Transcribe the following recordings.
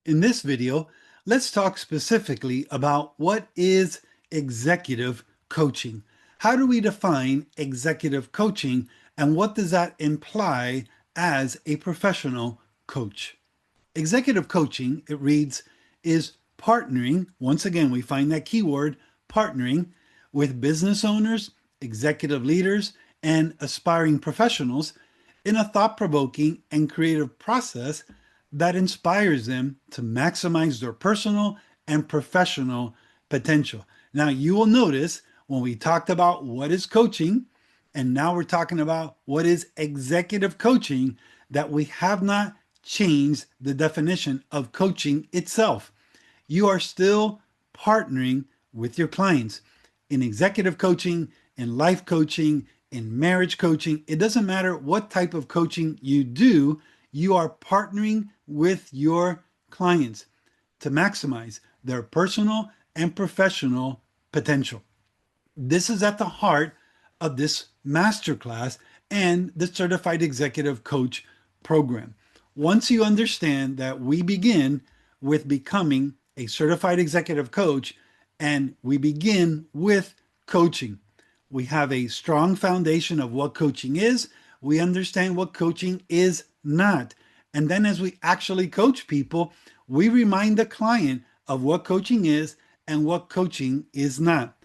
In this video, let's talk specifically about what is executive coaching. How do we define executive coaching and what does that imply as a professional coach? Executive coaching, it reads, is partnering, once again, we find that keyword, partnering with business owners, executive leaders, and aspiring professionals in a thought-provoking and creative process that inspires them to maximize their personal and professional potential. Now, you will notice when we talked about what is coaching, and now we're talking about what is executive coaching, that we have not changed the definition of coaching itself. You are still partnering with your clients in executive coaching, in life coaching, in marriage coaching. It doesn't matter what type of coaching you do, you are partnering with your clients to maximize their personal and professional potential. This is at the heart of this masterclass and the Certified Executive Coach program. Once you understand that we begin with becoming a certified executive coach and we begin with coaching, we have a strong foundation of what coaching is. We understand what coaching is not. And then as we actually coach people, we remind the client of what coaching is and what coaching is not.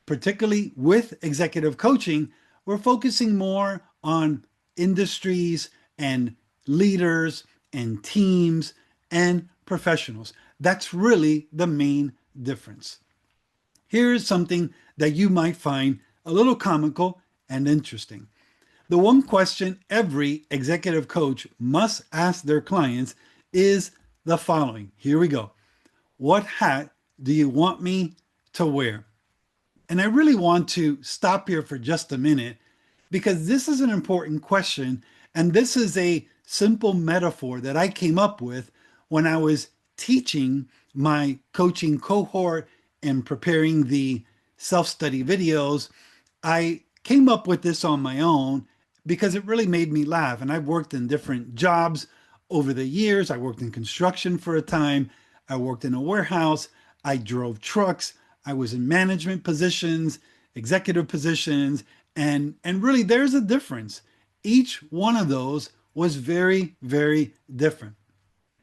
Particularly with executive coaching, we're focusing more on industries and leaders and teams and professionals. That's really the main difference. Here's something that you might find a little comical and interesting. The one question every executive coach must ask their clients is the following. Here we go. What hat do you want me to wear? And I really want to stop here for just a minute because this is an important question. And this is a simple metaphor that I came up with when I was teaching my coaching cohort and preparing the self-study videos. I came up with this on my own because it really made me laugh. And I've worked in different jobs over the years. I worked in construction for a time. I worked in a warehouse. I drove trucks. I was in management positions, executive positions, and really there's a difference. Each one of those was very, very different.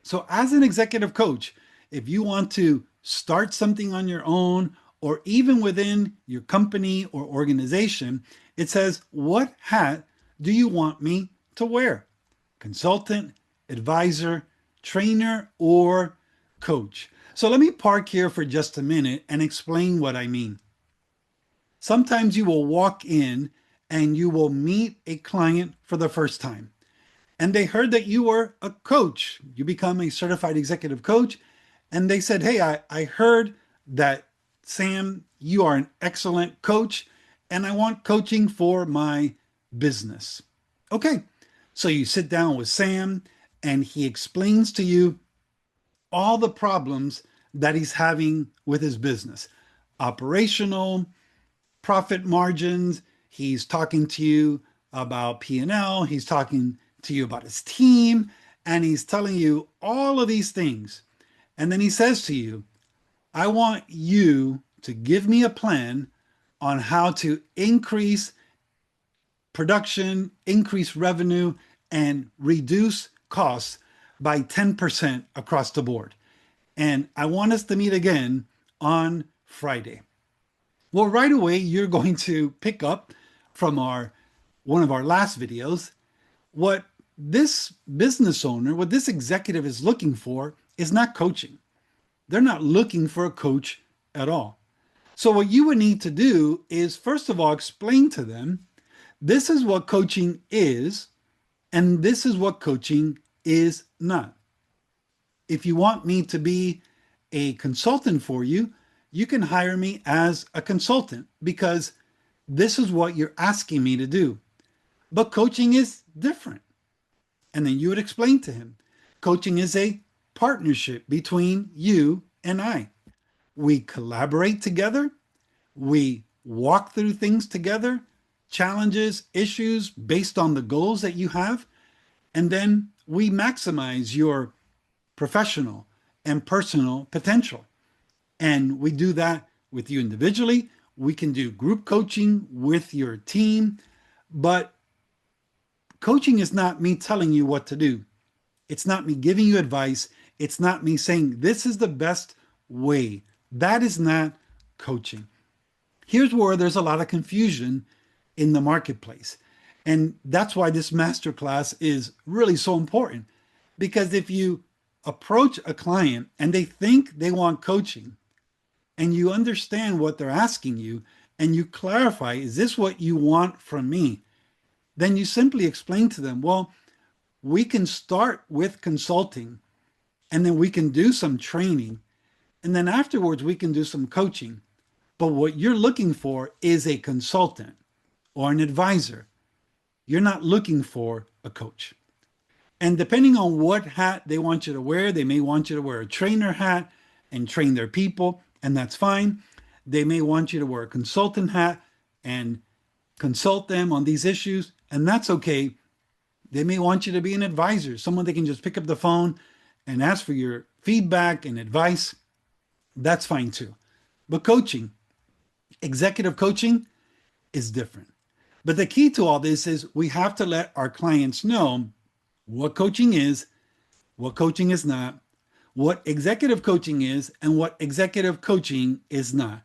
So as an executive coach, if you want to start something on your own or even within your company or organization, it says, what hat do you want me to wear? Consultant, advisor, trainer, or coach? So let me park here for just a minute and explain what I mean. Sometimes you will walk in and you will meet a client for the first time. And they heard that you were a coach. You become a certified executive coach. And they said, hey, I heard that, Sam, you are an excellent coach, and I want coaching for my business. Okay, so you sit down with Sam, and he explains to you all the problems that he's having with his business. Operational, profit margins. He's talking to you about P&L. He's talking to you about his team, and he's telling you all of these things. And then he says to you, I want you to give me a plan on how to increase production, increase revenue, and reduce costs by 10% across the board. And I want us to meet again on Friday. Well, right away, you're going to pick up from one of our last videos, what this business owner, what this executive is looking for is not coaching. They're not looking for a coach at all. So what you would need to do is, first of all, explain to them, this is what coaching is, and this is what coaching is not. If you want me to be a consultant for you, you can hire me as a consultant because this is what you're asking me to do. But coaching is different. And then you would explain to him, coaching is a partnership between you and I. We collaborate together. We walk through things together, challenges, issues based on the goals that you have. And then we maximize your professional and personal potential. And we do that with you individually. We can do group coaching with your team, but coaching is not me telling you what to do. It's not me giving you advice. It's not me saying this is the best way. That is not coaching. Here's where there's a lot of confusion in the marketplace. And that's why this masterclass is really so important. Because if you approach a client and they think they want coaching, and you understand what they're asking you, and you clarify, is this what you want from me? Then you simply explain to them, well, we can start with consulting, and then we can do some training, and then afterwards we can do some coaching. But what you're looking for is a consultant or an advisor. You're not looking for a coach. And depending on what hat they want you to wear, they may want you to wear a trainer hat and train their people, and that's fine. They may want you to wear a consultant hat and consult them on these issues, and that's okay. They may want you to be an advisor, someone they can just pick up the phone and ask for your feedback and advice. That's fine too. But coaching, executive coaching, is different. But the key to all this is we have to let our clients know what coaching is, what coaching is not, what executive coaching is, and what executive coaching is not.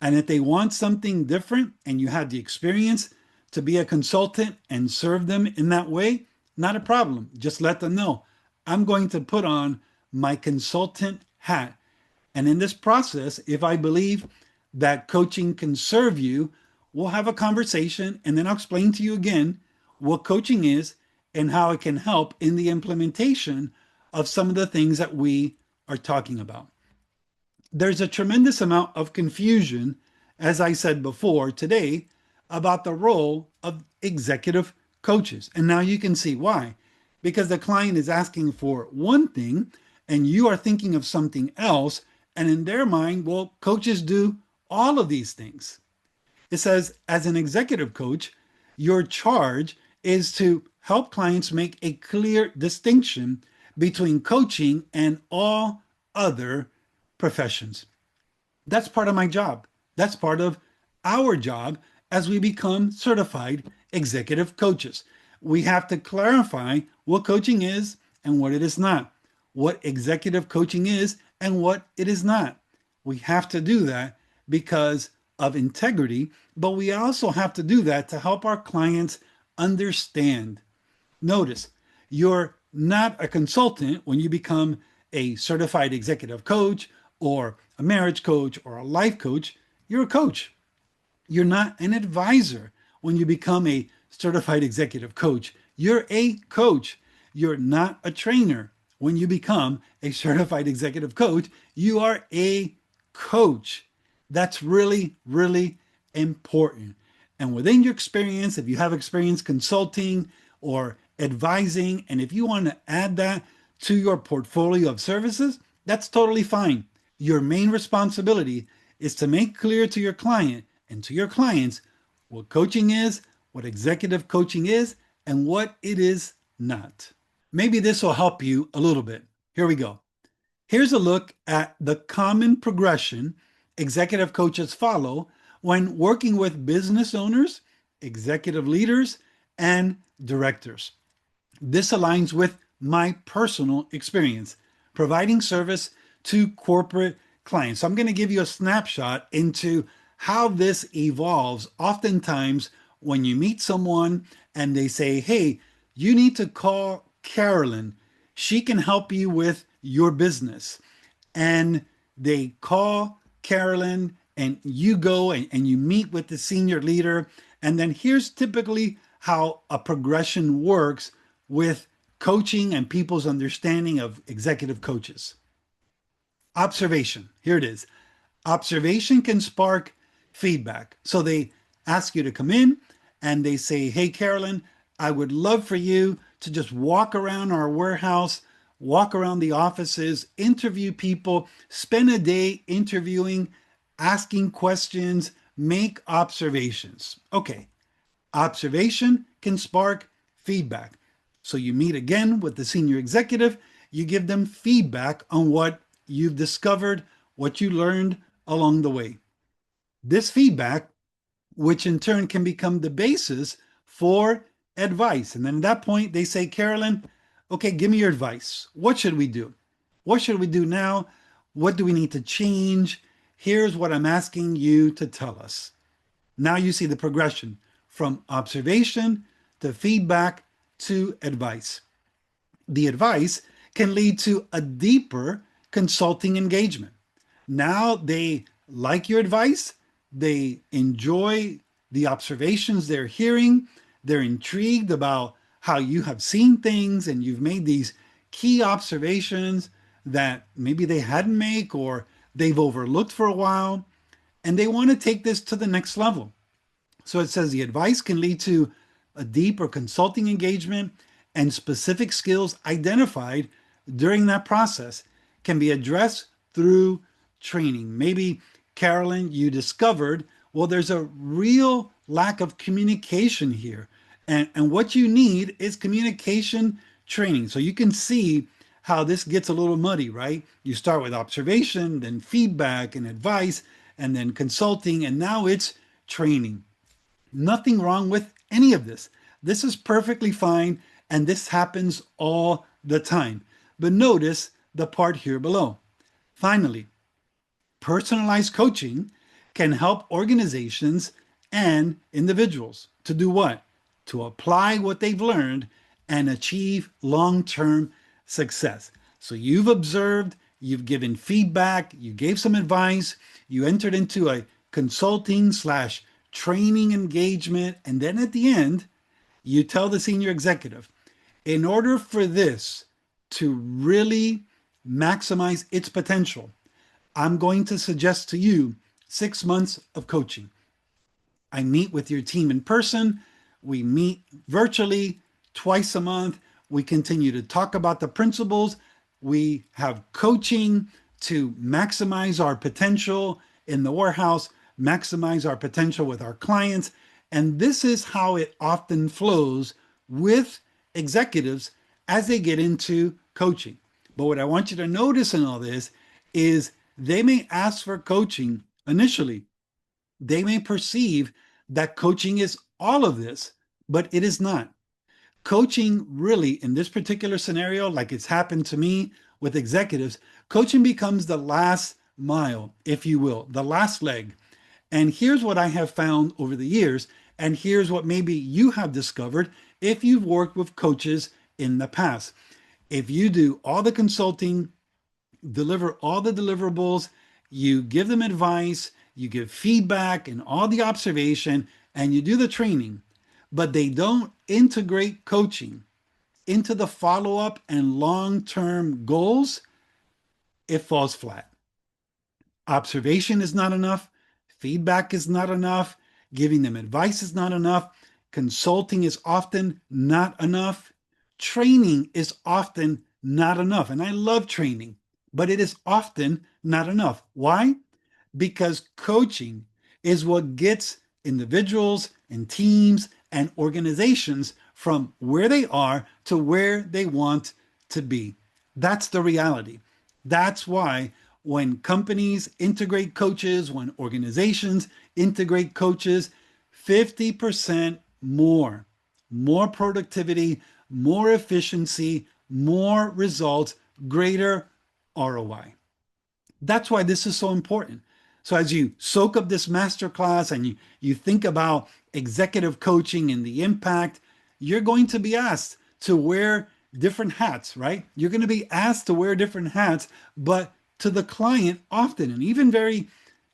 And if they want something different and you have the experience to be a consultant and serve them in that way, not a problem. Just let them know, I'm going to put on my consultant hat. And in this process, if I believe that coaching can serve you, we'll have a conversation, and then I'll explain to you again what coaching is and how it can help in the implementation of some of the things that we are talking about. There's a tremendous amount of confusion, as I said before today, about the role of executive coaches. And now you can see why. Because the client is asking for one thing and you are thinking of something else. And in their mind, well, coaches do all of these things. It says, as an executive coach, your charge is to help clients make a clear distinction between coaching and all other professions. That's part of my job. That's part of our job as we become certified executive coaches. We have to clarify what coaching is and what it is not, what executive coaching is and what it is not. We have to do that because of integrity, but we also have to do that to help our clients understand. Notice, you're not a consultant when you become a certified executive coach or a marriage coach or a life coach. You're a coach. You're not an advisor when you become a certified executive coach. You're a coach. You're not a trainer when you become a certified executive coach. You are a coach. That's really, really important. And within your experience, if you have experience consulting or advising, and if you want to add that to your portfolio of services, that's totally fine. Your main responsibility is to make clear to your client and to your clients what coaching is, what executive coaching is, and what it is not. Maybe this will help you a little bit. Here we go. Here's a look at the common progression executive coaches follow when working with business owners, executive leaders, and directors. This aligns with my personal experience providing service to corporate clients. So I'm going to give you a snapshot into how this evolves. Oftentimes, when you meet someone and they say, hey, you need to call Carolyn, she can help you with your business. And they call Carolyn and you go and you meet with the senior leader. And then here's typically how a progression works with coaching and people's understanding of executive coaches. Observation. Here it is. Observation can spark feedback. So they ask you to come in and they say, hey, Carolyn, I would love for you to just walk around our warehouse, walk around the offices, interview people, spend a day interviewing, asking questions, make observations. Okay, observation can spark feedback. So you meet again with the senior executive, you give them feedback on what you've discovered what you learned along the way. This feedback, which in turn can become the basis for advice. And then at that point, they say, Carolyn, okay, give me your advice. What should we do? What should we do now? What do we need to change? Here's what I'm asking you to tell us. Now you see the progression from observation to feedback to advice. The advice can lead to a deeper consulting engagement. Now they like your advice, they enjoy the observations they're hearing, they're intrigued about how you have seen things and you've made these key observations that maybe they hadn't made or they've overlooked for a while, and they want to take this to the next level. So it says the advice can lead to a deep or consulting engagement, and specific skills identified during that process can be addressed through training. Maybe, Carolyn, you discovered, well, there's a real lack of communication here. And what you need is communication training. So you can see how this gets a little muddy, right? You start with observation, then feedback and advice, and then consulting, and now it's training. Nothing wrong with any of this. This is perfectly fine, and this happens all the time. But notice the part here below. Finally, personalized coaching can help organizations and individuals to do what? To apply what they've learned and achieve long-term success. So you've observed, you've given feedback, you gave some advice, you entered into a consulting slash training engagement, and then at the end, you tell the senior executive, in order for this to really maximize its potential, I'm going to suggest to you 6 months of coaching. I meet with your team in person. We meet virtually twice a month. We continue to talk about the principles. We have coaching to maximize our potential in the warehouse, maximize our potential with our clients. And this is how it often flows with executives as they get into coaching. But what I want you to notice in all this is they may ask for coaching initially. They may perceive that coaching is all of this, but it is not. Coaching really, in this particular scenario, like it's happened to me with executives, coaching becomes the last mile, if you will, the last leg. And here's what I have found over the years, and here's what maybe you have discovered if you've worked with coaches in the past. If you do all the consulting, deliver all the deliverables, you give them advice, you give feedback and all the observation, and you do the training, but they don't integrate coaching into the follow-up and long-term goals, it falls flat. Observation is not enough. Feedback is not enough. Giving them advice is not enough. Consulting is often not enough. Training is often not enough. And I love training, but it is often not enough. Why? Because coaching is what gets individuals and teams and organizations from where they are to where they want to be. That's the reality. That's why when companies integrate coaches, when organizations integrate coaches, 50% more productivity, more efficiency, more results, greater ROI. That's why this is so important. So as you soak up this masterclass and you think about executive coaching and the impact, you're going to be asked to wear different hats, right? You're going to be asked to wear different hats, but to the client often, and even very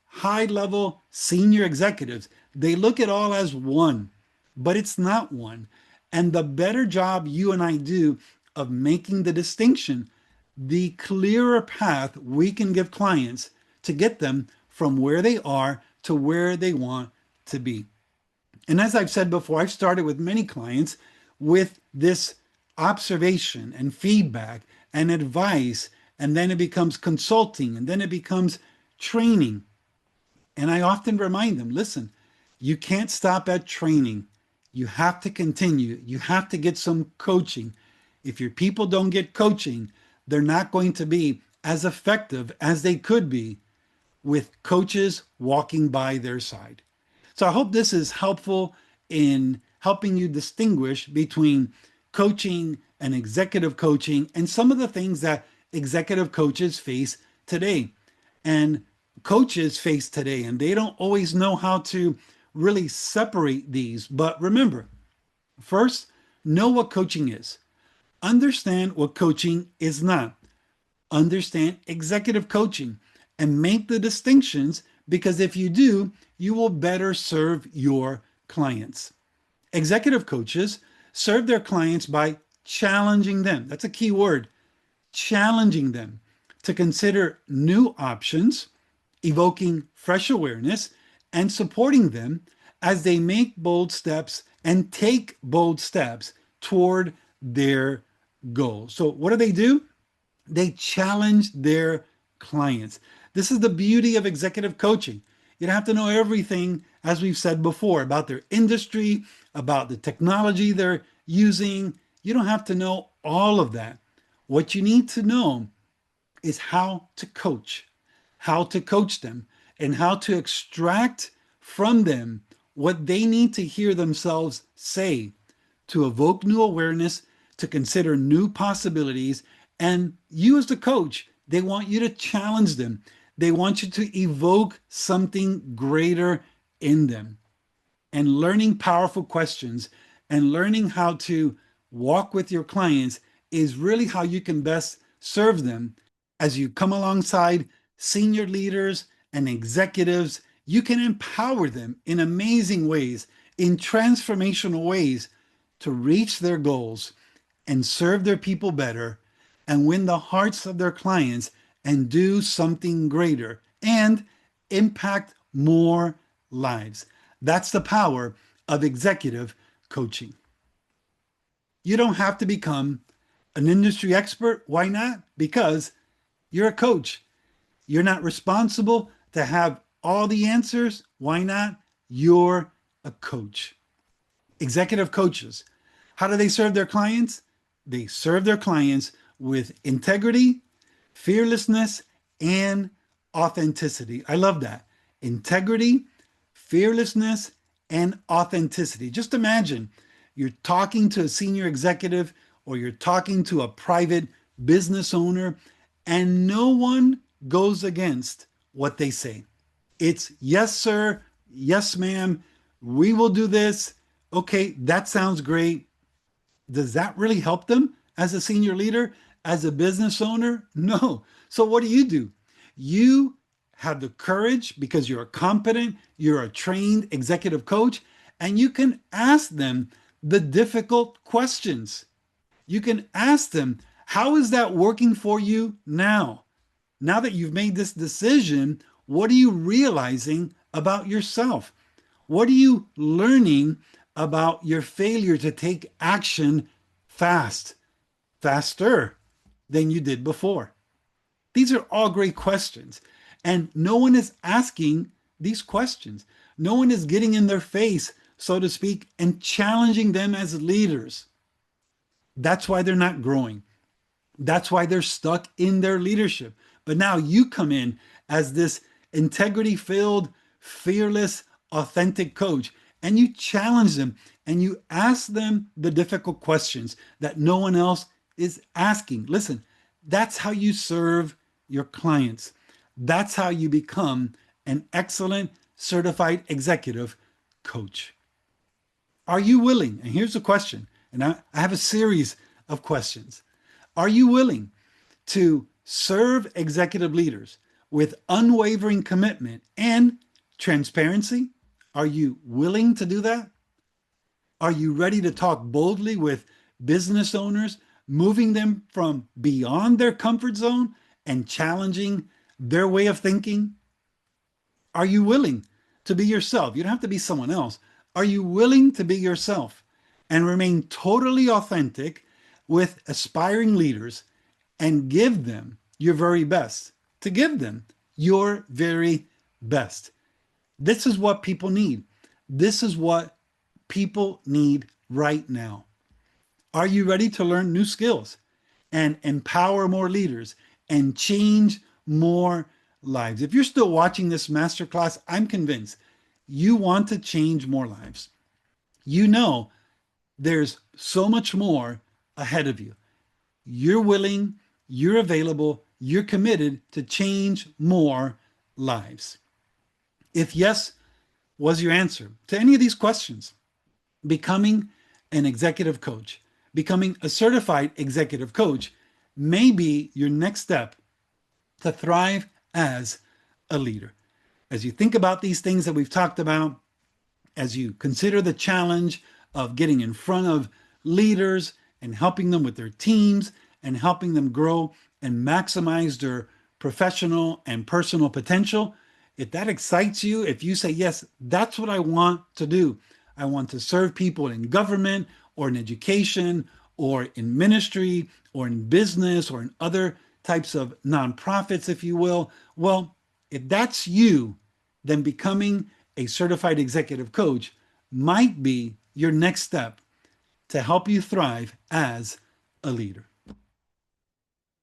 high level senior executives, they look at all as one, but it's not one. And the better job you and I do of making the distinction, the clearer path we can give clients to get them from where they are to where they want to be. And as I've said before, I've started with many clients with this observation and feedback and advice, and then it becomes consulting, and then it becomes training. And I often remind them, listen, you can't stop at training. You have to continue. You have to get some coaching. If your people don't get coaching, they're not going to be as effective as they could be with coaches walking by their side. So I hope this is helpful in helping you distinguish between coaching and executive coaching and some of the things that executive coaches face today. And coaches face today, and they don't always know how to really separate these. But remember, first, know what coaching is. Understand what coaching is not. Understand executive coaching and make the distinctions, because if you do, you will better serve your clients. Executive coaches serve their clients by challenging them. That's a key word, challenging them to consider new options, evoking fresh awareness, and supporting them as they make bold steps and take bold steps toward their goals. So, what do? They challenge their clients. This is the beauty of executive coaching. You don't have to know everything, as we've said before, about their industry, about the technology they're using. You don't have to know all of that. What you need to know is how to coach them, and how to extract from them what they need to hear themselves say to evoke new awareness, to consider new possibilities. And you, as the coach, they want you to challenge them. They want you to evoke something greater in them. And learning powerful questions and learning how to walk with your clients is really how you can best serve them. As you come alongside senior leaders and executives, you can empower them in amazing ways, in transformational ways, to reach their goals and serve their people better and win the hearts of their clients and do something greater and impact more lives. That's the power of executive coaching. You don't have to become an industry expert. Why not? Because you're a coach. You're not responsible to have all the answers. Why not? You're a coach. Executive coaches, how do they serve their clients? They serve their clients with integrity, fearlessness, and authenticity. I love that. Integrity, fearlessness, and authenticity. Just imagine you're talking to a senior executive or you're talking to a private business owner, and no one goes against what they say. It's yes, sir. Yes, ma'am. We will do this. Okay, that sounds great. Does that really help them as a senior leader, as a business owner? No. So what do? You have the courage, because you're competent, you're a trained executive coach, and you can ask them the difficult questions. You can ask them, how is that working for you now? Now that you've made this decision, what are you realizing about yourself? What are you learning about your failure to take action faster than you did before? These are all great questions. And no one is asking these questions. No one is getting in their face, so to speak, and challenging them as leaders. That's why they're not growing. That's why they're stuck in their leadership. But now you come in as this integrity filled, fearless, authentic coach, and you challenge them and you ask them the difficult questions that no one else is asking. Listen, that's how you serve your clients. That's how you become an excellent certified executive coach. Are you willing? And here's the question, and I have a series of questions. Are you willing to serve executive leaders with unwavering commitment and transparency? Are you willing to do that? Are you ready to talk boldly with business owners, moving them from beyond their comfort zone and challenging their way of thinking? Are you willing to be yourself? You don't have to be someone else. Are you willing to be yourself and remain totally authentic with aspiring leaders and give them your very best? To give them your very best. This is what people need. This is what people need right now. Are you ready to learn new skills and empower more leaders and change more lives. If you're still watching this masterclass, I'm convinced you want to change more lives. You know there's so much more ahead of you. You're willing, you're available, you're committed to change more lives. If yes was your answer to any of these questions, becoming an executive coach, becoming a certified executive coach may be your next step to thrive as a leader. As you think about these things that we've talked about, as you consider the challenge of getting in front of leaders and helping them with their teams and helping them grow and maximize their professional and personal potential, if that excites you, if you say, yes, that's what I want to do, I want to serve people in government or in education or in ministry or in business or in other types of nonprofits, if you will. Well, if that's you, then becoming a certified executive coach might be your next step to help you thrive as a leader.